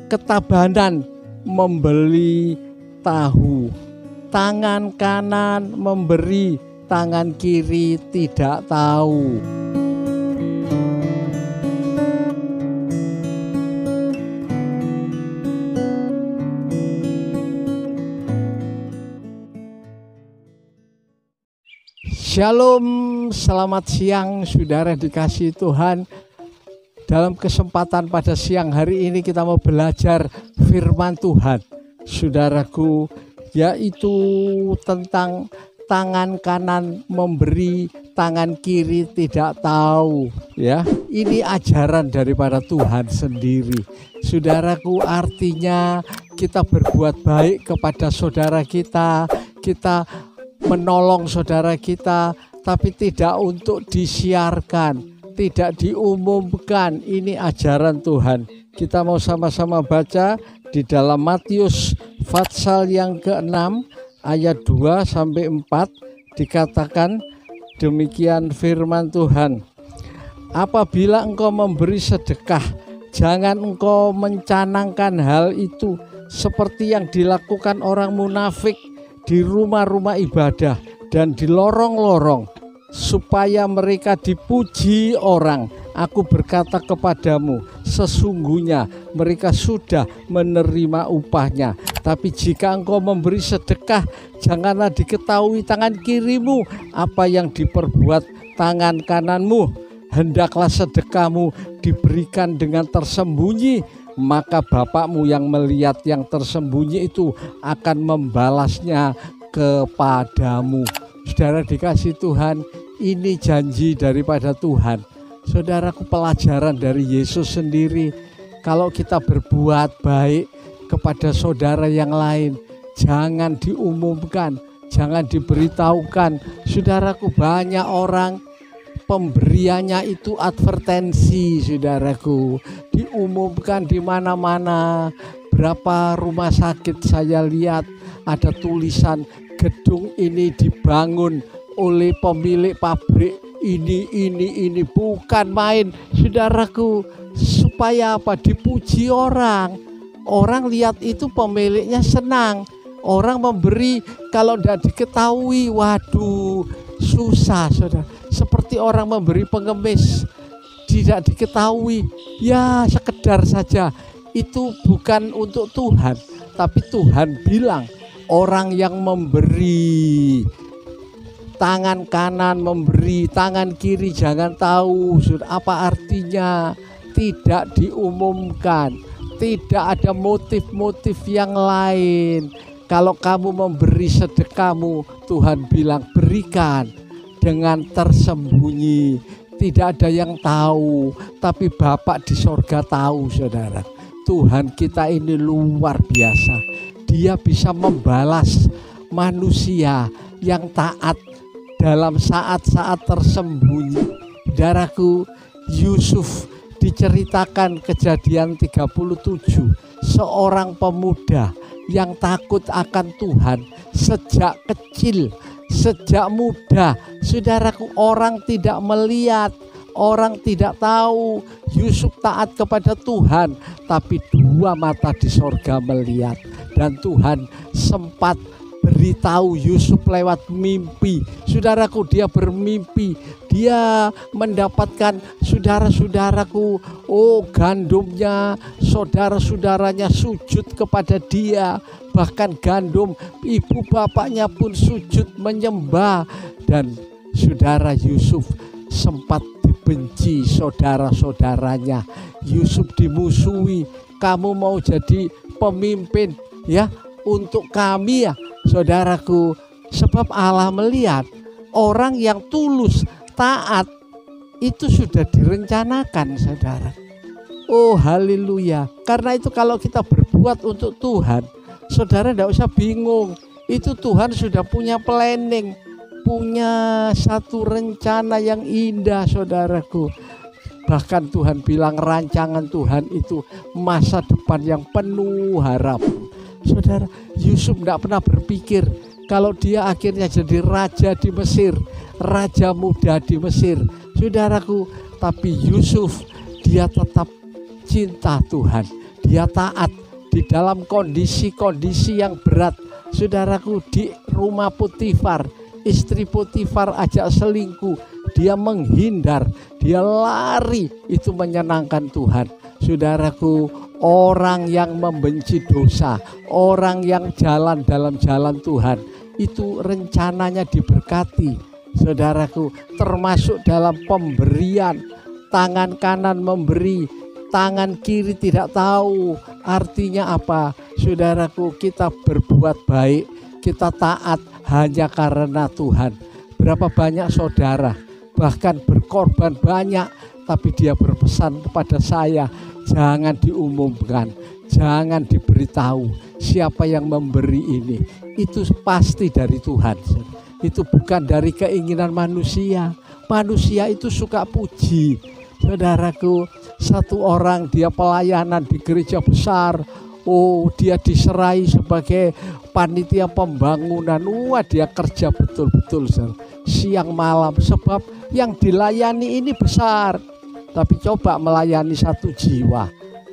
ketabanan membeli tahu, tangan kanan memberi, tangan kiri tidak tahu. Shalom, selamat siang saudara dikasihi Tuhan. Dalam kesempatan pada siang hari ini kita mau belajar firman Tuhan, saudaraku, yaitu tentang tangan kanan memberi, tangan kiri tidak tahu. Ya, ini ajaran daripada Tuhan sendiri. Saudaraku, artinya kita berbuat baik kepada saudara kita, kita menolong saudara kita, tapi tidak untuk disiarkan, tidak diumumkan. Ini ajaran Tuhan. Kita mau sama-sama baca di dalam Matius pasal yang ke-6 ayat 2 sampai 4, dikatakan demikian firman Tuhan. Apabila engkau memberi sedekah, jangan engkau mencanangkan hal itu seperti yang dilakukan orang munafik di rumah-rumah ibadah dan di lorong-lorong, supaya mereka dipuji orang. Aku berkata kepadamu, sesungguhnya mereka sudah menerima upahnya. Tapi jika engkau memberi sedekah, janganlah diketahui tangan kirimu apa yang diperbuat tangan kananmu. Hendaklah sedekahmu diberikan dengan tersembunyi, maka Bapakmu yang melihat yang tersembunyi itu akan membalasnya kepadamu. Saudara dikasih Tuhan, ini janji daripada Tuhan. Saudaraku, pelajaran dari Yesus sendiri. Kalau kita berbuat baik kepada saudara yang lain, jangan diumumkan, jangan diberitahukan. Saudaraku, banyak orang pemberiannya itu advertensi, saudaraku, diumumkan di mana-mana. Berapa rumah sakit saya lihat ada tulisan, gedung ini dibangun oleh pemilik pabrik ini, bukan main, saudaraku. Supaya apa? Dipuji orang. Orang lihat itu pemiliknya senang. Orang memberi, kalau tidak diketahui, waduh, susah, saudara. Seperti orang memberi pengemis, tidak diketahui, ya sekedar saja. Itu bukan untuk Tuhan, tapi Tuhan bilang orang yang memberi, tangan kanan memberi, tangan kiri jangan tahu. Apa artinya? Tidak diumumkan, tidak ada motif-motif yang lain. Kalau kamu memberi sedekahmu, Tuhan bilang berikan dengan tersembunyi, tidak ada yang tahu, tapi Bapak di sorga tahu, saudara. Tuhan kita ini luar biasa. Dia bisa membalas manusia yang taat dalam saat-saat tersembunyi. Saudaraku, Yusuf diceritakan Kejadian 37, seorang pemuda yang takut akan Tuhan sejak kecil, sejak muda. Saudaraku, orang tidak melihat, orang tidak tahu Yusuf taat kepada Tuhan, tapi dua mata di sorga melihat. Dan Tuhan sempat beritahu Yusuf lewat mimpi. Saudaraku, dia bermimpi, dia mendapatkan saudara-saudaraku, gandumnya, saudara-saudaranya sujud kepada dia. Bahkan gandum ibu bapaknya pun sujud menyembah. Dan saudara Yusuf sempat dibenci saudara-saudaranya. Yusuf dimusuhi. Kamu mau jadi pemimpin ya untuk kami ya, saudaraku. Sebab Allah melihat orang yang tulus taat itu sudah direncanakan, saudara. Oh haleluya. Karena itu kalau kita berbuat untuk Tuhan, saudara tidak usah bingung. Itu Tuhan sudah punya planning, punya satu rencana yang indah, saudaraku. Bahkan Tuhan bilang rancangan Tuhan itu masa depan yang penuh harapan. Saudara, Yusuf tidak pernah berpikir kalau dia akhirnya jadi raja di Mesir, raja muda di Mesir, saudaraku. Tapi Yusuf, dia tetap cinta Tuhan, dia taat di dalam kondisi-kondisi yang berat. Saudaraku, di rumah Potifar, istri Potifar ajak selingkuh, dia menghindar, dia lari, itu menyenangkan Tuhan. Saudaraku, orang yang membenci dosa, orang yang jalan dalam jalan Tuhan, itu rencananya diberkati. Saudaraku, termasuk dalam pemberian, tangan kanan memberi, tangan kiri tidak tahu artinya apa. Saudaraku, kita berbuat baik, kita taat hanya karena Tuhan. Berapa banyak saudara bahkan berkorban banyak, tapi dia berpesan kepada saya, jangan diumumkan, jangan diberitahu siapa yang memberi ini. Itu pasti dari Tuhan. Itu bukan dari keinginan manusia. Manusia itu suka puji. Saudaraku, satu orang dia pelayanan di gereja besar, dia diserai sebagai panitia pembangunan. Dia kerja betul-betul siang malam, sebab yang dilayani ini besar. Tapi coba melayani satu jiwa,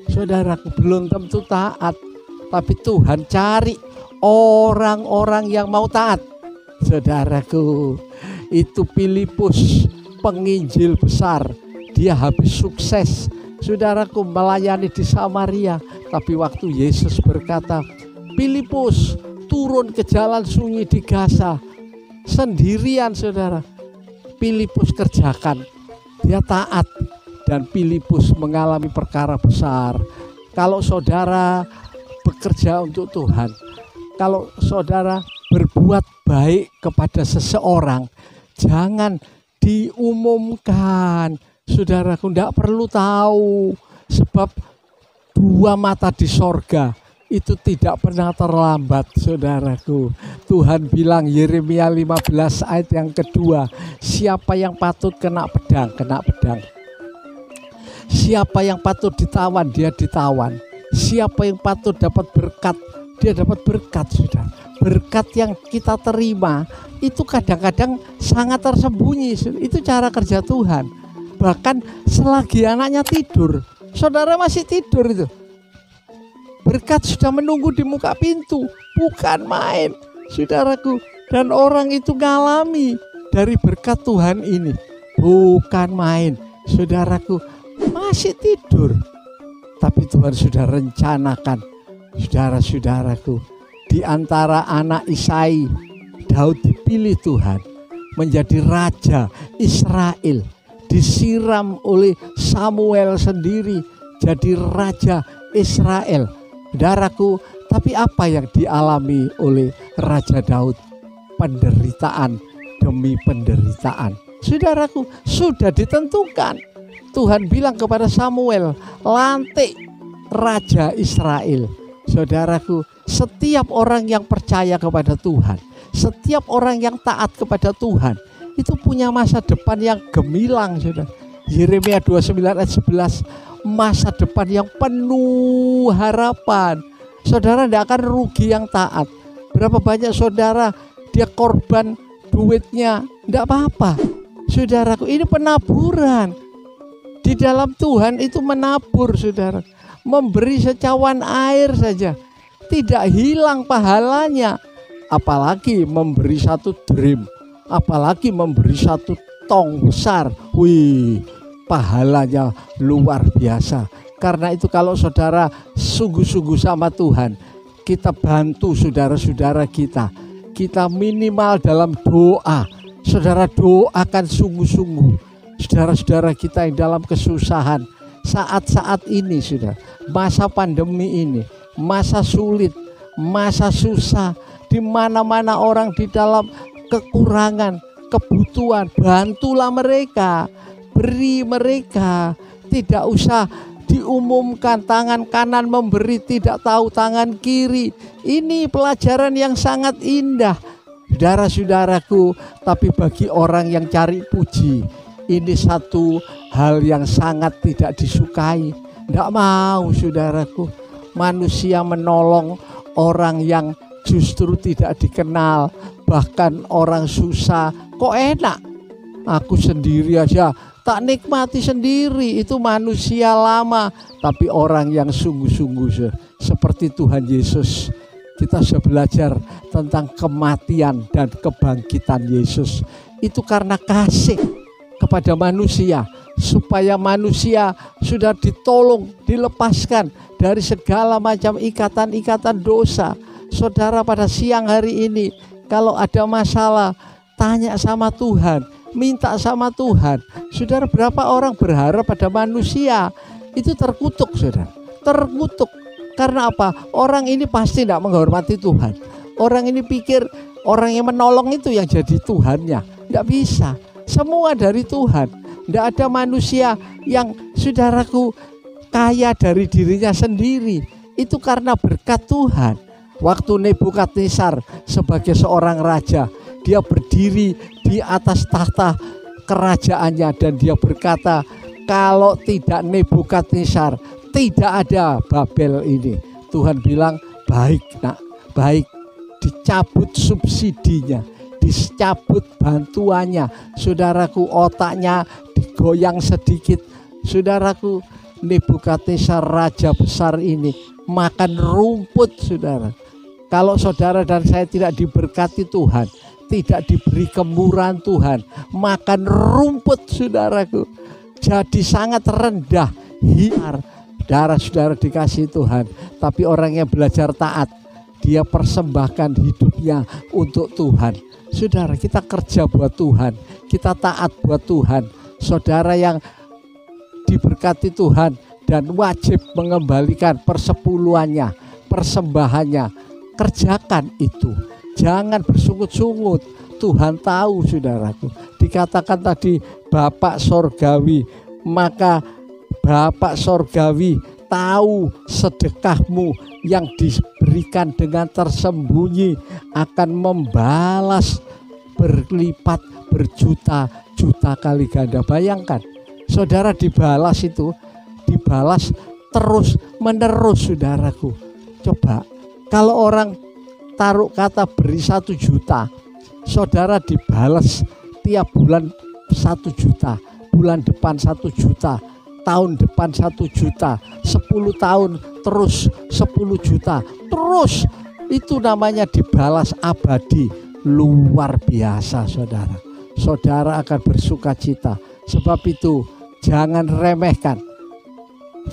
saudaraku, belum tentu taat. Tapi Tuhan cari orang-orang yang mau taat. Saudaraku, itu Filipus, penginjil besar, dia habis sukses, saudaraku, melayani di Samaria. Tapi waktu Yesus berkata, Filipus turun ke jalan sunyi di Gaza, sendirian, saudara. Filipus kerjakan, dia taat, dan Filipus mengalami perkara besar. Kalau saudara bekerja untuk Tuhan, kalau saudara berbuat baik kepada seseorang, jangan diumumkan. Saudaraku, tidak perlu tahu, sebab dua mata di sorga itu tidak pernah terlambat, saudaraku. Tuhan bilang, Yeremia 15 ayat yang kedua, siapa yang patut kena pedang, kena pedang. Siapa yang patut ditawan, dia ditawan. Siapa yang patut dapat berkat, dia dapat berkat, saudara. Berkat yang kita terima itu kadang-kadang sangat tersembunyi. Itu cara kerja Tuhan. Bahkan selagi anaknya tidur, saudara masih tidur itu, berkat sudah menunggu di muka pintu. Bukan main, saudaraku. Dan orang itu ngalami dari berkat Tuhan ini, bukan main, saudaraku. Masih tidur, tapi Tuhan sudah rencanakan. Saudara-saudaraku, di antara anak Isai, Daud dipilih Tuhan menjadi raja Israel, disiram oleh Samuel sendiri jadi raja Israel. Saudaraku, tapi apa yang dialami oleh Raja Daud? Penderitaan demi penderitaan. Saudaraku, sudah ditentukan. Tuhan bilang kepada Samuel, lantik raja Israel. Saudaraku, setiap orang yang percaya kepada Tuhan, setiap orang yang taat kepada Tuhan, itu punya masa depan yang gemilang, saudara. Yeremia 29 ayat 11, masa depan yang penuh harapan. Saudara tidak akan rugi yang taat. Berapa banyak saudara dia korban duitnya, tidak apa-apa. Saudaraku, ini penaburan. Di dalam Tuhan itu menabur, saudara. Memberi secawan air saja, tidak hilang pahalanya. Apalagi memberi satu drim, apalagi memberi satu tong besar. Wih, pahalanya luar biasa. Karena itu kalau saudara sungguh-sungguh sama Tuhan, kita bantu saudara-saudara kita. Kita minimal dalam doa. Saudara doakan sungguh-sungguh saudara-saudara kita yang dalam kesusahan. Saat-saat ini, saudara, masa pandemi ini, masa sulit, masa susah, di mana-mana orang di dalam kekurangan, kebutuhan, bantulah mereka, beri mereka. Tidak usah diumumkan tangan kanan memberi, tidak tahu tangan kiri. Ini pelajaran yang sangat indah, saudara-saudaraku. Tapi bagi orang yang cari puji, ini satu hal yang sangat tidak disukai. Tidak mau, saudaraku, manusia menolong orang yang justru tidak dikenal. Bahkan orang susah, kok enak, aku sendiri aja tak nikmati sendiri. Itu manusia lama. Tapi orang yang sungguh-sungguh seperti Tuhan Yesus, kita sudah belajar tentang kematian dan kebangkitan Yesus. Itu karena kasih kepada manusia, supaya manusia sudah ditolong, dilepaskan dari segala macam ikatan-ikatan dosa. Saudara, pada siang hari ini kalau ada masalah, tanya sama Tuhan, minta sama Tuhan. Saudara, berapa orang berharap pada manusia? Itu terkutuk, saudara, terkutuk. Karena apa? Orang ini pasti tidak menghormati Tuhan. Orang ini pikir orang yang menolong itu yang jadi Tuhannya. Tidak bisa, semua dari Tuhan. Tidak ada manusia yang, saudaraku, kaya dari dirinya sendiri. Itu karena berkat Tuhan. Waktu Nebukadnezar sebagai seorang raja, dia berdiri di atas tahta kerajaannya dan dia berkata, kalau tidak Nebukadnezar, tidak ada Babel ini. Tuhan bilang, baik nak, baik. Dicabut subsidinya, dicabut bantuannya. Saudaraku, otaknya digoyang sedikit. Saudaraku, Nebukadnezar raja besar ini makan rumput, saudara. Kalau saudara dan saya tidak diberkati Tuhan, tidak diberi kemurahan Tuhan, makan rumput, saudaraku, jadi sangat rendah, hiar. Saudara dikasih Tuhan, tapi orang yang belajar taat, dia persembahkan hidupnya untuk Tuhan. Saudara, kita kerja buat Tuhan, kita taat buat Tuhan. Saudara yang diberkati Tuhan dan wajib mengembalikan persepuluhannya, persembahannya, kerjakan itu. Jangan bersungut-sungut. Tuhan tahu, saudaraku. Dikatakan tadi Bapak Sorgawi, maka Bapak Sorgawi tahu sedekahmu yang diberikan dengan tersembunyi akan membalas berlipat berjuta-juta kali ganda. Bayangkan, saudara, dibalas itu, dibalas terus menerus, saudaraku. Coba kalau orang taruh kata beri 1 juta, saudara dibalas tiap bulan 1 juta, bulan depan 1 juta, tahun depan 1 juta, 10 tahun terus 10 juta, terus. Itu namanya dibalas abadi, luar biasa, saudara. Saudara akan bersuka cita. Sebab itu jangan remehkan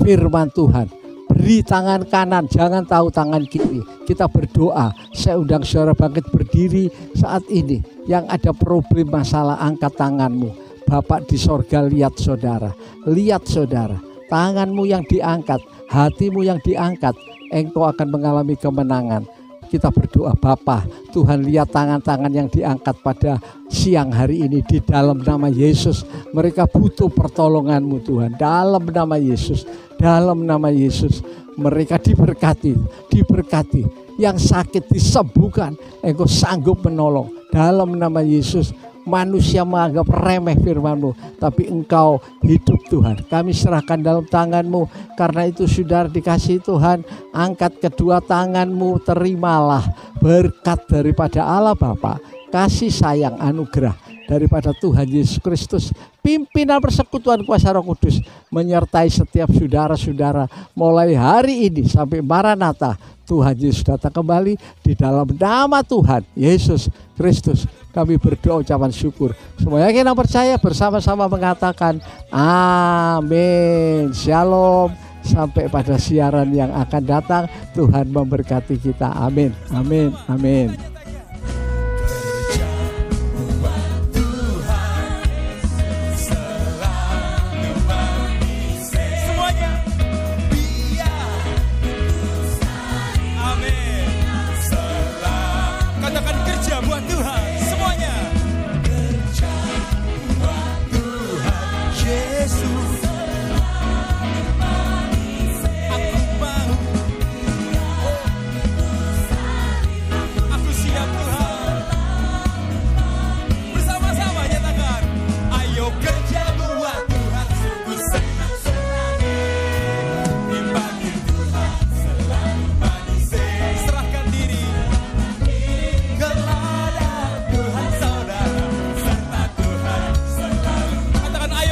firman Tuhan. Beri tangan kanan, jangan tahu tangan kiri. Kita berdoa. Saya undang saudara bangkit berdiri saat ini. Yang ada problem masalah, angkat tanganmu. Bapak di sorga lihat saudara. Lihat saudara, tanganmu yang diangkat, hatimu yang diangkat, engkau akan mengalami kemenangan. Kita berdoa, Bapa, Tuhan lihat tangan-tangan yang diangkat pada siang hari ini di dalam nama Yesus. Mereka butuh pertolongan-Mu Tuhan, dalam nama Yesus, dalam nama Yesus. Mereka diberkati, diberkati. Yang sakit disembuhkan, Engkau sanggup menolong dalam nama Yesus. Manusia menganggap remeh firman-Mu, tapi Engkau hidup Tuhan. Kami serahkan dalam tangan-Mu. Karena itu saudara dikasih Tuhan, angkat kedua tangan-Mu, terimalah berkat daripada Allah Bapa, kasih sayang anugerah daripada Tuhan Yesus Kristus, pimpinan persekutuan kuasa Roh Kudus menyertai setiap saudara-saudara mulai hari ini sampai Maranatha. Tuhan Yesus datang kembali, di dalam nama Tuhan Yesus Kristus kami berdoa ucapan syukur. Semua yang percaya bersama-sama mengatakan amin. Shalom. Sampai pada siaran yang akan datang, Tuhan memberkati kita. Amin. Amin. Amin.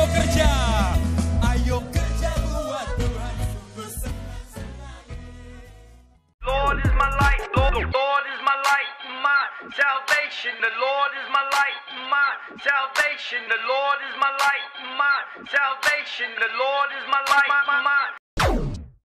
Kerja salvation. The Lord is my light, my salvation. The Lord is my light, my salvation. The Lord is my light, my